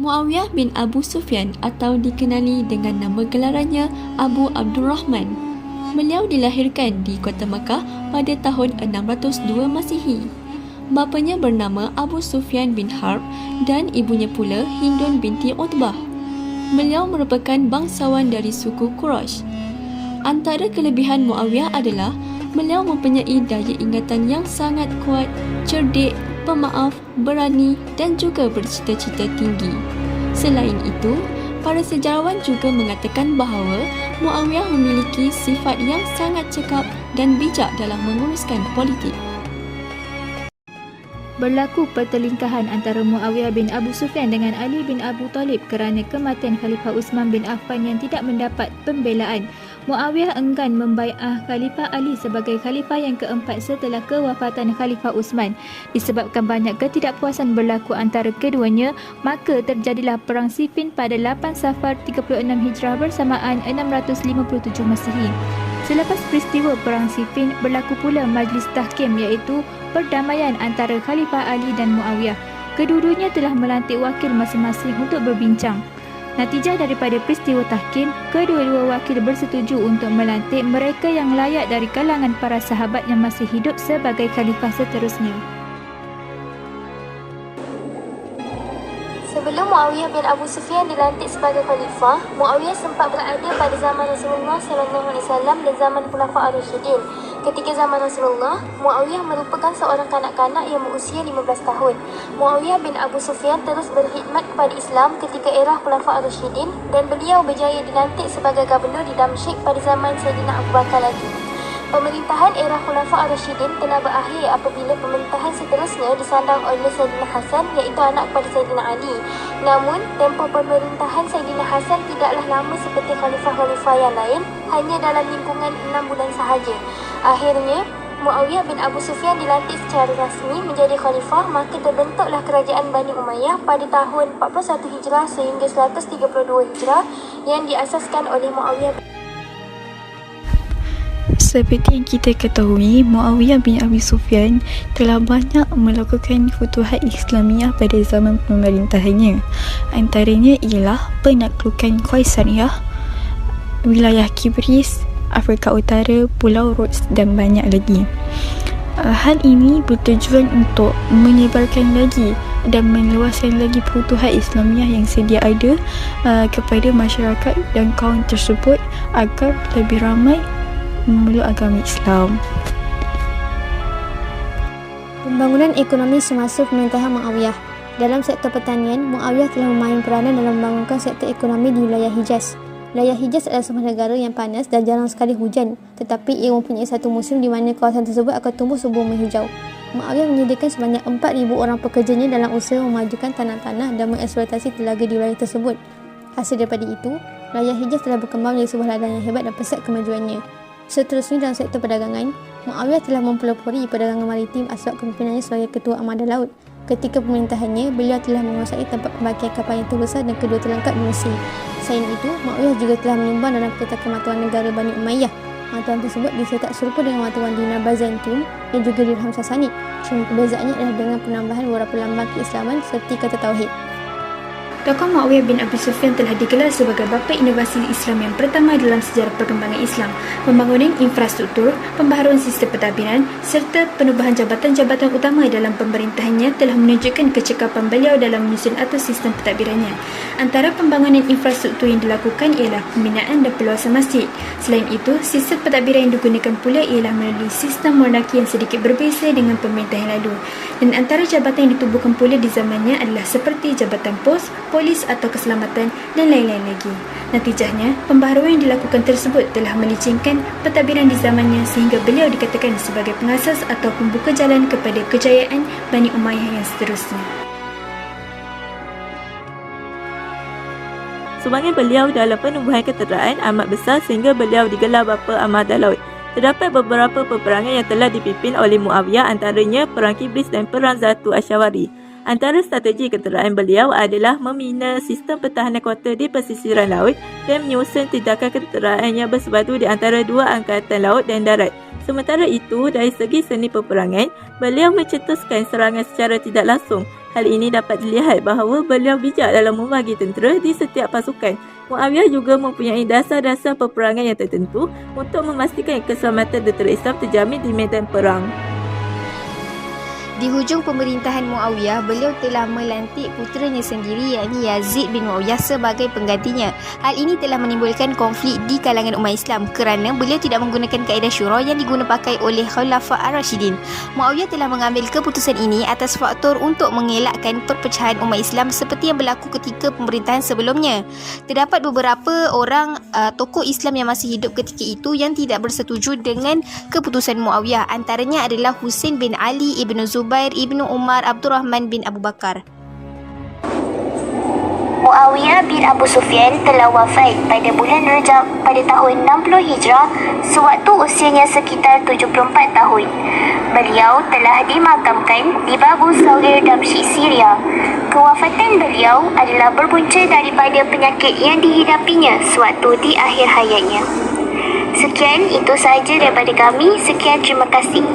Muawiyah bin Abu Sufyan atau dikenali dengan nama gelarannya Abu Abdurrahman. Beliau dilahirkan di kota Mekah pada tahun 602 Masihi. Bapanya bernama Abu Sufyan bin Harb dan ibunya pula Hindun binti Utbah. Beliau merupakan bangsawan dari suku Quraisy. Antara kelebihan Muawiyah adalah beliau mempunyai daya ingatan yang sangat kuat, cerdik, pemaaf, berani dan juga bercita-cita tinggi. Selain itu, para sejarawan juga mengatakan bahawa Muawiyah memiliki sifat yang sangat cekap dan bijak dalam menguruskan politik. Berlaku pertelingkahan antara Muawiyah bin Abu Sufyan dengan Ali bin Abu Talib kerana kematian Khalifah Uthman bin Affan yang tidak mendapat pembelaan. Muawiyah enggan membai'ah Khalifah Ali sebagai khalifah yang keempat setelah kewafatan Khalifah Uthman. Disebabkan banyak ketidakpuasan berlaku antara keduanya, maka terjadilah Perang Siffin pada 8 Safar 36 Hijrah bersamaan 657 Masihi. Selepas peristiwa Perang Siffin, berlaku pula Majlis Tahkim iaitu perdamaian antara Khalifah Ali dan Muawiyah. Kedua-duanya telah melantik wakil masing-masing untuk berbincang. Natijah daripada peristiwa tahkim, kedua-dua wakil bersetuju untuk melantik mereka yang layak dari kalangan para sahabat yang masih hidup sebagai khalifah seterusnya. Sebelum Muawiyah bin Abu Sufyan dilantik sebagai khalifah, Muawiyah sempat berada pada zaman Rasulullah SAW dan zaman Khulafa' Ar-Rasyidin. Ketika zaman Rasulullah, Muawiyah merupakan seorang kanak-kanak yang berusia 15 tahun. Muawiyah bin Abu Sufyan terus berkhidmat kepada Islam ketika era Khulafa' Ar-Rasyidin dan beliau berjaya dilantik sebagai gubernur di Damsyik pada zaman Sayyidina Abu Bakar lagi. Pemerintahan era Khulafa' Ar-Rasyidin telah berakhir apabila pemerintahan seterusnya disandang oleh Sayyidina Hasan iaitu anak kepada Sayyidina Ali. Namun, tempoh pemerintahan Sayyidina Hasan tidaklah lama seperti khalifah-khalifah yang lain, hanya dalam lingkungan 6 bulan sahaja. Akhirnya, Muawiyah bin Abu Sufyan dilantik secara rasmi menjadi khalifah, maka terbentuklah kerajaan Bani Umayyah pada tahun 41 Hijrah sehingga 132 Hijrah yang diasaskan oleh Muawiyah. Seperti yang kita ketahui, Muawiyah bin Abi Sufyan telah banyak melakukan futuhat Islamiah pada zaman pemerintahannya. Antaranya ialah penaklukan Qaisariyah, wilayah Kibris, Afrika Utara, Pulau Rhodes dan banyak lagi. Hal ini bertujuan untuk menyebarkan lagi dan meluaskan lagi futuhat Islamiah yang sedia ada kepada masyarakat dan kaum tersebut agar lebih ramai memeluk agama Islam. Pembangunan ekonomi semasa pemerintahan Muawiyah. Dalam sektor pertanian, Muawiyah telah memain peranan dalam membangunkan sektor ekonomi di wilayah Hijaz. Wilayah Hijaz adalah sebuah negara yang panas dan jarang sekali hujan, tetapi ia mempunyai satu musim di mana kawasan tersebut akan tumbuh subur menghijau. Muawiyah menyediakan sebanyak 4,000 orang pekerjanya dalam usaha memajukan tanah-tanah dan mengeksploitasi telaga di wilayah tersebut. Hasil daripada itu, wilayah Hijaz telah berkembang menjadi sebuah ladang yang hebat dan pesat kemajuannya. Seterusnya dalam sektor perdagangan, Muawiyah telah mempelopori perdagangan maritim asbab kepimimpinannya sebagai ketua armada laut. Ketika pemerintahannya, beliau telah menguasai tempat pembakian kapal yang terbesar dan kedua terlengkap di Mesir. Selain itu, Muawiyah juga telah menyumbang dalam kereta kematuan negara Bani Umayyah. Matuan tersebut dicetak serupa dengan matuan Dinar Byzantium dan juga Dirham Sassanid. Cuma perbezaannya adalah dengan penambahan beberapa lambang keislaman seperti kata Tauhid. Tokoh Muawiyah bin Abi Sufyan telah digelar sebagai bapa inovasi Islam yang pertama dalam sejarah perkembangan Islam, pembangunan infrastruktur, pembaharuan sistem pentadbiran serta penubuhan jabatan-jabatan utama dalam pemerintahannya telah menunjukkan kecekapan beliau dalam menyusun atau sistem pentadbirannya. Antara pembangunan infrastruktur yang dilakukan ialah pembinaan dan perluasan masjid. Selain itu, sistem pentadbiran yang digunakan pula ialah melalui sistem monarki yang sedikit berbeza dengan pemerintahan lalu. Dan antara jabatan yang ditubuhkan pula di zamannya adalah seperti jabatan pos, polis atau keselamatan dan lain-lain lagi. Natijahnya, pembaharuan yang dilakukan tersebut telah melicingkan pentadbiran di zamannya sehingga beliau dikatakan sebagai pengasas atau pembuka jalan kepada kejayaan Bani Umayyah yang seterusnya. Sumbangan beliau dalam penubuhan ketenteraan amat besar sehingga beliau digelar bapa armada laut. Terdapat beberapa peperangan yang telah dipimpin oleh Muawiyah, antaranya Perang Kibris dan Perang Zatu Asyawari. Antara strategi ketenteraan beliau adalah membina sistem pertahanan kota di pesisiran laut dan menyusun tindakan ketenteraan yang bersepadu di antara dua angkatan laut dan darat. Sementara itu, dari segi seni peperangan, beliau mencetuskan serangan secara tidak langsung Hal ini dapat dilihat bahawa beliau bijak dalam membagi tentera di setiap pasukan. Muawiyah juga mempunyai dasar-dasar peperangan yang tertentu untuk memastikan keselamatan tentera Islam terjamin di medan perang. Di hujung pemerintahan Muawiyah, beliau telah melantik puteranya sendiri yakni Yazid bin Muawiyah sebagai penggantinya. Hal ini telah menimbulkan konflik di kalangan umat Islam kerana beliau tidak menggunakan kaedah syura yang digunakan pakai oleh Khulafa' ar-Rashidin. Muawiyah telah mengambil keputusan ini atas faktor untuk mengelakkan perpecahan umat Islam seperti yang berlaku ketika pemerintahan sebelumnya. Terdapat beberapa orang tokoh Islam yang masih hidup ketika itu yang tidak bersetuju dengan keputusan Muawiyah. Antaranya adalah Husain bin Ali, Ibn Zubair, Ibnu Umar, Abdurrahman bin Abu Bakar. Muawiyah bin Abu Sufyan telah wafat pada bulan Rajab pada tahun 60 Hijrah sewaktu usianya sekitar 74 tahun. Beliau telah dimakamkan di Babu Saghir Damsyik, Syria. Kewafatan beliau adalah berpunca daripada penyakit yang dihidapinya sewaktu di akhir hayatnya. Sekian, itu sahaja daripada kami. Sekian, terima kasih.